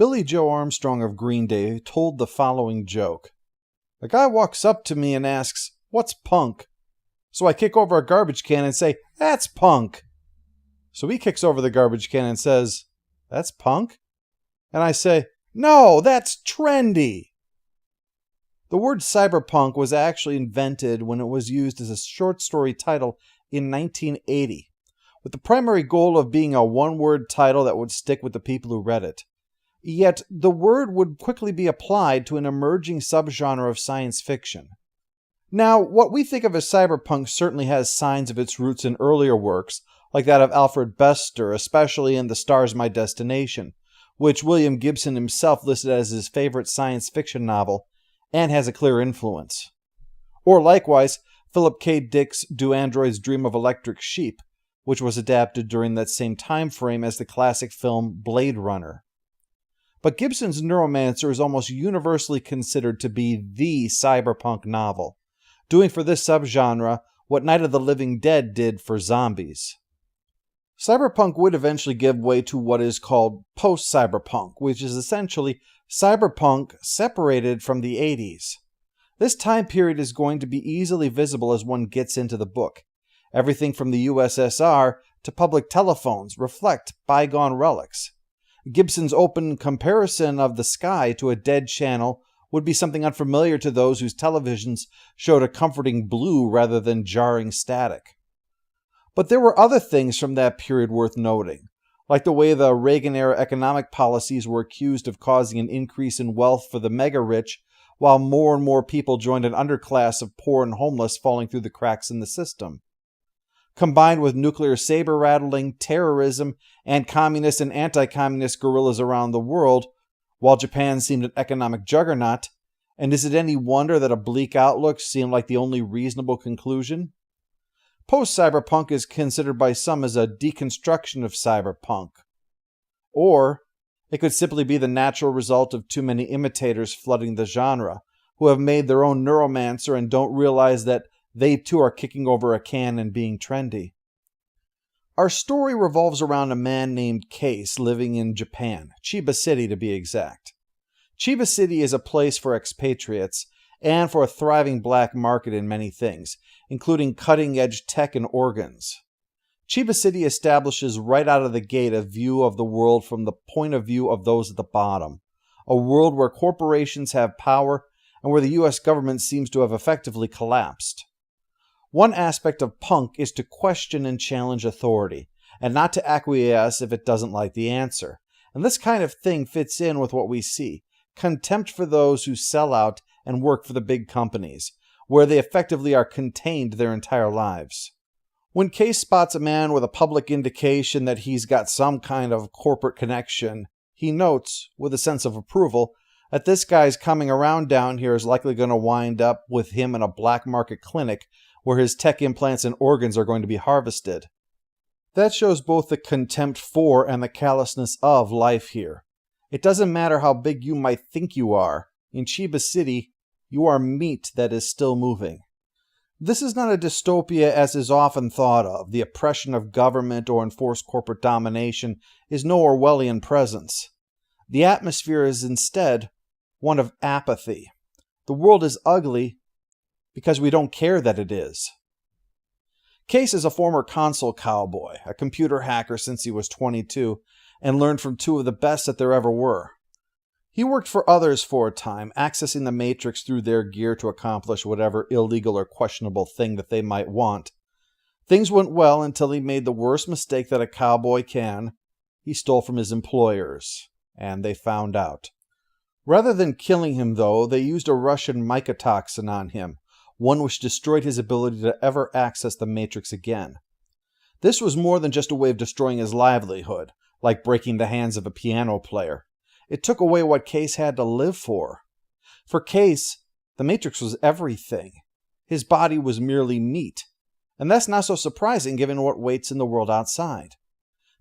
Billy Joe Armstrong of Green Day told the following joke. A guy walks up to me and asks, "What's punk?" So I kick over a garbage can and say, "That's punk." So he kicks over the garbage can and says, "That's punk?" And I say, "No, that's trendy." The word cyberpunk was actually invented when it was used as a short story title in 1980, with the primary goal of being a one-word title that would stick with the people who read it. Yet, the word would quickly be applied to an emerging subgenre of science fiction. Now, what we think of as cyberpunk certainly has signs of its roots in earlier works, like that of Alfred Bester, especially in The Star's My Destination, which William Gibson himself listed as his favorite science fiction novel, and has a clear influence. Or likewise, Philip K. Dick's Do Androids Dream of Electric Sheep, which was adapted during that same time frame as the classic film Blade Runner. But Gibson's Neuromancer is almost universally considered to be the cyberpunk novel, doing for this subgenre what Night of the Living Dead did for zombies. Cyberpunk would eventually give way to what is called post-cyberpunk, which is essentially cyberpunk separated from the 80s. This time period is going to be easily visible as one gets into the book. Everything from the USSR to public telephones reflect bygone relics. Gibson's open comparison of the sky to a dead channel would be something unfamiliar to those whose televisions showed a comforting blue rather than jarring static. But there were other things from that period worth noting, like the way the Reagan-era economic policies were accused of causing an increase in wealth for the mega-rich, while more and more people joined an underclass of poor and homeless falling through the cracks in the system. Combined with nuclear saber-rattling, terrorism, and communist and anti-communist guerrillas around the world, while Japan seemed an economic juggernaut, and is it any wonder that a bleak outlook seemed like the only reasonable conclusion? Post-cyberpunk is considered by some as a deconstruction of cyberpunk. Or it could simply be the natural result of too many imitators flooding the genre, who have made their own Neuromancer and don't realize that they too are kicking over a can and being trendy. Our story revolves around a man named Case living in Japan, Chiba City to be exact. Chiba City is a place for expatriates and for a thriving black market in many things, including cutting-edge tech and organs. Chiba City establishes right out of the gate a view of the world from the point of view of those at the bottom, a world where corporations have power and where the U.S. government seems to have effectively collapsed. One aspect of punk is to question and challenge authority, and not to acquiesce if it doesn't like the answer. And this kind of thing fits in with what we see: contempt for those who sell out and work for the big companies, where they effectively are contained their entire lives. When Case spots a man with a public indication that he's got some kind of corporate connection, he notes, with a sense of approval, that this guy's coming around down here is likely going to wind up with him in a black market clinic where his tech implants and organs are going to be harvested. That shows both the contempt for and the callousness of life here. It doesn't matter how big you might think you are. In Chiba City, you are meat that is still moving. This is not a dystopia as is often thought of. The oppression of government or enforced corporate domination is no Orwellian presence. The atmosphere is instead one of apathy. The world is ugly because we don't care that it is. Case is a former console cowboy, a computer hacker since he was 22, and learned from two of the best that there ever were. He worked for others for a time, accessing the Matrix through their gear to accomplish whatever illegal or questionable thing that they might want. Things went well until he made the worst mistake that a cowboy can. He stole from his employers, and they found out. Rather than killing him, though, they used a Russian mycotoxin on him, one which destroyed his ability to ever access the Matrix again. This was more than just a way of destroying his livelihood, like breaking the hands of a piano player. It took away what Case had to live for. For Case, the Matrix was everything. His body was merely meat. And that's not so surprising given what waits in the world outside.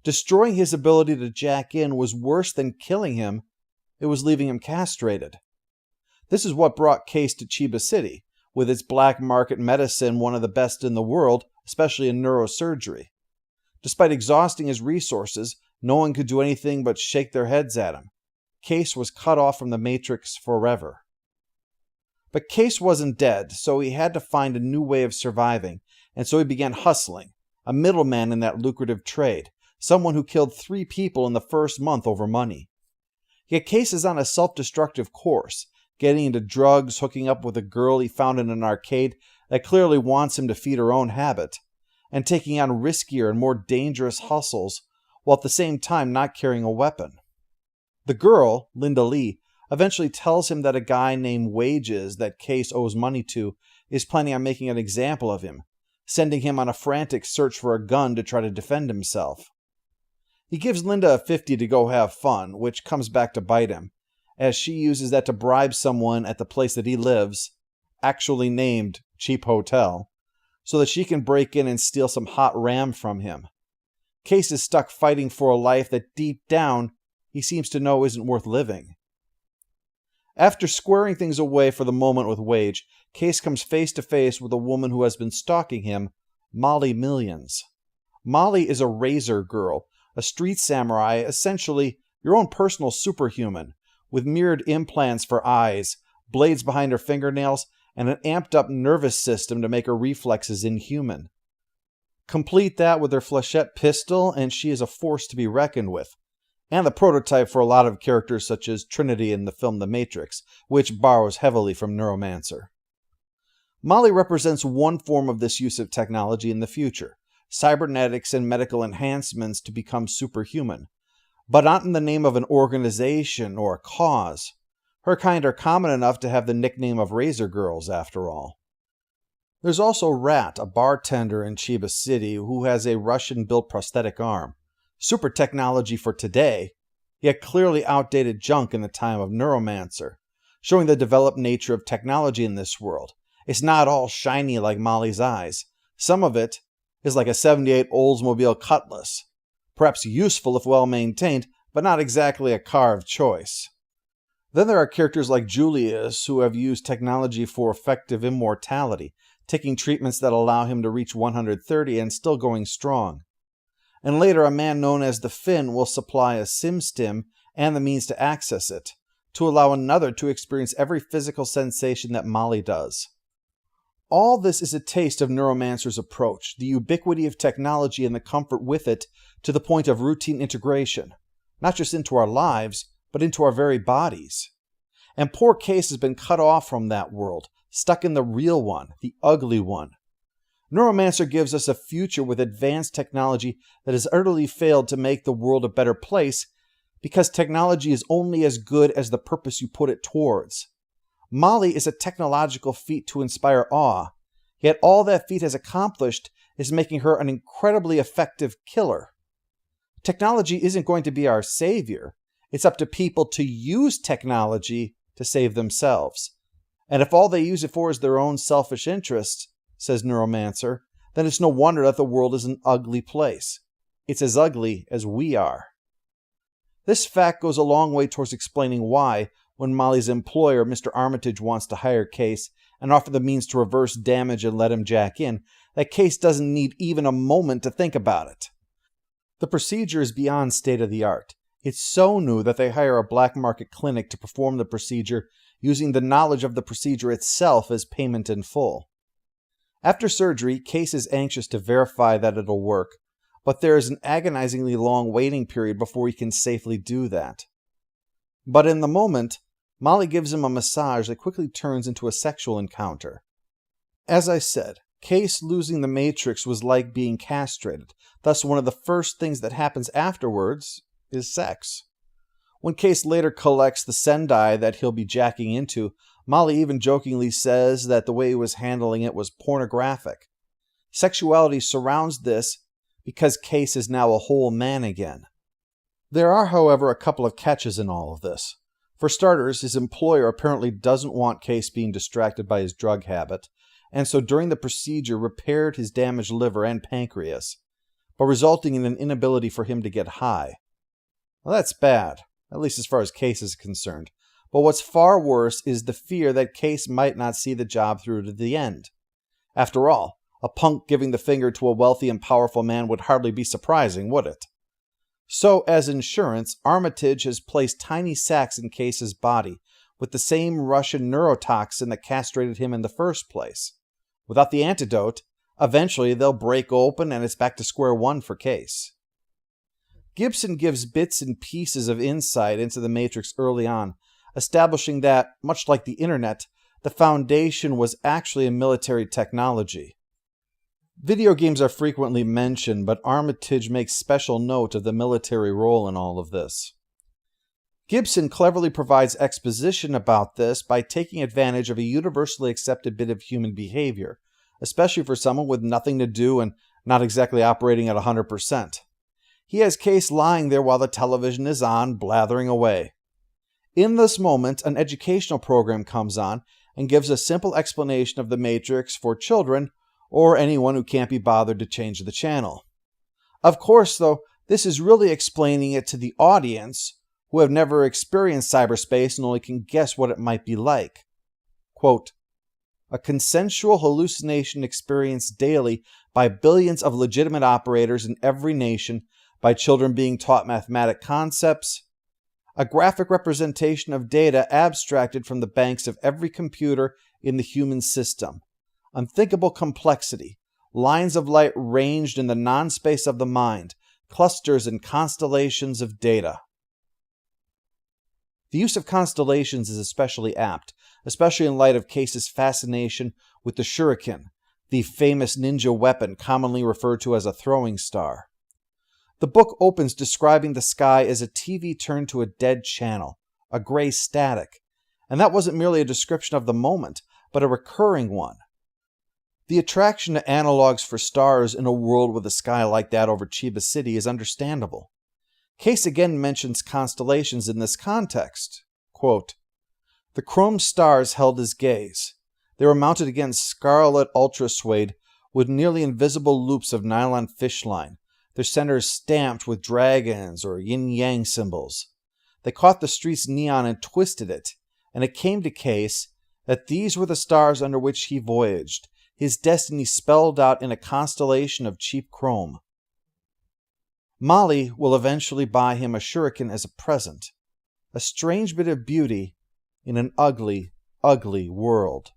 Destroying his ability to jack in was worse than killing him. It was leaving him castrated. This is what brought Case to Chiba City, with its black market medicine one of the best in the world, especially in neurosurgery. Despite exhausting his resources, no one could do anything but shake their heads at him. Case was cut off from the Matrix forever. But Case wasn't dead, so he had to find a new way of surviving, and so he began hustling, a middleman in that lucrative trade, someone who killed 3 people in the first month over money. Yet Case is on a self-destructive course, getting into drugs, hooking up with a girl he found in an arcade that clearly wants him to feed her own habit, and taking on riskier and more dangerous hustles, while at the same time not carrying a weapon. The girl, Linda Lee, eventually tells him that a guy named Wages that Case owes money to is planning on making an example of him, sending him on a frantic search for a gun to try to defend himself. He gives Linda a 50 to go have fun, which comes back to bite him, as she uses that to bribe someone at the place that he lives, actually named Cheap Hotel, so that she can break in and steal some hot ram from him. Case is stuck fighting for a life that deep down he seems to know isn't worth living. After squaring things away for the moment with Wage, Case comes face to face with a woman who has been stalking him, Molly Millions. Molly is a razor girl, a street samurai, essentially your own personal superhuman, with mirrored implants for eyes, blades behind her fingernails, and an amped-up nervous system to make her reflexes inhuman. Complete that with her flechette pistol, and she is a force to be reckoned with, and the prototype for a lot of characters such as Trinity in the film The Matrix, which borrows heavily from Neuromancer. Molly represents one form of this use of technology in the future, cybernetics and medical enhancements to become superhuman, but not in the name of an organization or a cause. Her kind are common enough to have the nickname of Razor Girls, after all. There's also Rat, a bartender in Chiba City who has a Russian-built prosthetic arm. Super technology for today, yet clearly outdated junk in the time of Neuromancer, showing the developed nature of technology in this world. It's not all shiny like Molly's eyes. Some of it is like a '78 Oldsmobile Cutlass, perhaps useful if well maintained, but not exactly a car of choice. Then there are characters like Julius who have used technology for effective immortality, taking treatments that allow him to reach 130 and still going strong. And later a man known as the Finn will supply a SimStim and the means to access it, to allow another to experience every physical sensation that Molly does. All this is a taste of Neuromancer's approach, the ubiquity of technology and the comfort with it to the point of routine integration, not just into our lives, but into our very bodies. And poor Case has been cut off from that world, stuck in the real one, the ugly one. Neuromancer gives us a future with advanced technology that has utterly failed to make the world a better place because technology is only as good as the purpose you put it towards. Molly is a technological feat to inspire awe, yet all that feat has accomplished is making her an incredibly effective killer. Technology isn't going to be our savior. It's up to people to use technology to save themselves. And if all they use it for is their own selfish interests, says Neuromancer, then it's no wonder that the world is an ugly place. It's as ugly as we are. This fact goes a long way towards explaining why, when Molly's employer, Mr. Armitage, wants to hire Case and offer the means to reverse damage and let him jack in, that Case doesn't need even a moment to think about it. The procedure is beyond state-of-the-art. It's so new that they hire a black market clinic to perform the procedure using the knowledge of the procedure itself as payment in full. After surgery, Case is anxious to verify that it'll work, but there is an agonizingly long waiting period before he can safely do that. But in the moment, Molly gives him a massage that quickly turns into a sexual encounter. As I said, Case losing the Matrix was like being castrated, thus one of the first things that happens afterwards is sex. When Case later collects the Sendai that he'll be jacking into, Molly even jokingly says that the way he was handling it was pornographic. Sexuality surrounds this because Case is now a whole man again. There are, however, a couple of catches in all of this. For starters, his employer apparently doesn't want Case being distracted by his drug habit, and so during the procedure repaired his damaged liver and pancreas, but resulting in an inability for him to get high. Well, that's bad, at least as far as Case is concerned. But what's far worse is the fear that Case might not see the job through to the end. After all, a punk giving the finger to a wealthy and powerful man would hardly be surprising, would it? So, as insurance, Armitage has placed tiny sacs in Case's body with the same Russian neurotoxin that castrated him in the first place. Without the antidote, eventually they'll break open and it's back to square one for Case. Gibson gives bits and pieces of insight into the Matrix early on, establishing that, much like the internet, the foundation was actually a military technology. Video games are frequently mentioned, but Armitage makes special note of the military role in all of this. Gibson cleverly provides exposition about this by taking advantage of a universally accepted bit of human behavior, especially for someone with nothing to do and not exactly operating at 100%. He has Case lying there while the television is on, blathering away. In this moment, an educational program comes on and gives a simple explanation of the Matrix for children or anyone who can't be bothered to change the channel. Of course, though, this is really explaining it to the audience who have never experienced cyberspace and only can guess what it might be like. Quote, a consensual hallucination experienced daily by billions of legitimate operators in every nation, by children being taught mathematic concepts, a graphic representation of data abstracted from the banks of every computer in the human system, unthinkable complexity, lines of light ranged in the non-space of the mind, clusters and constellations of data. The use of constellations is especially apt, especially in light of Case's fascination with the shuriken, the famous ninja weapon commonly referred to as a throwing star. The book opens describing the sky as a TV turned to a dead channel, a gray static, and that wasn't merely a description of the moment, but a recurring one. The attraction to analogs for stars in a world with a sky like that over Chiba City is understandable. Case again mentions constellations in this context. Quote, the chrome stars held his gaze. They were mounted against scarlet ultrasuede with nearly invisible loops of nylon fishline, their centers stamped with dragons or yin-yang symbols. They caught the street's neon and twisted it, and it came to Case that these were the stars under which he voyaged, his destiny spelled out in a constellation of cheap chrome. Molly will eventually buy him a shuriken as a present, a strange bit of beauty in an ugly, ugly world.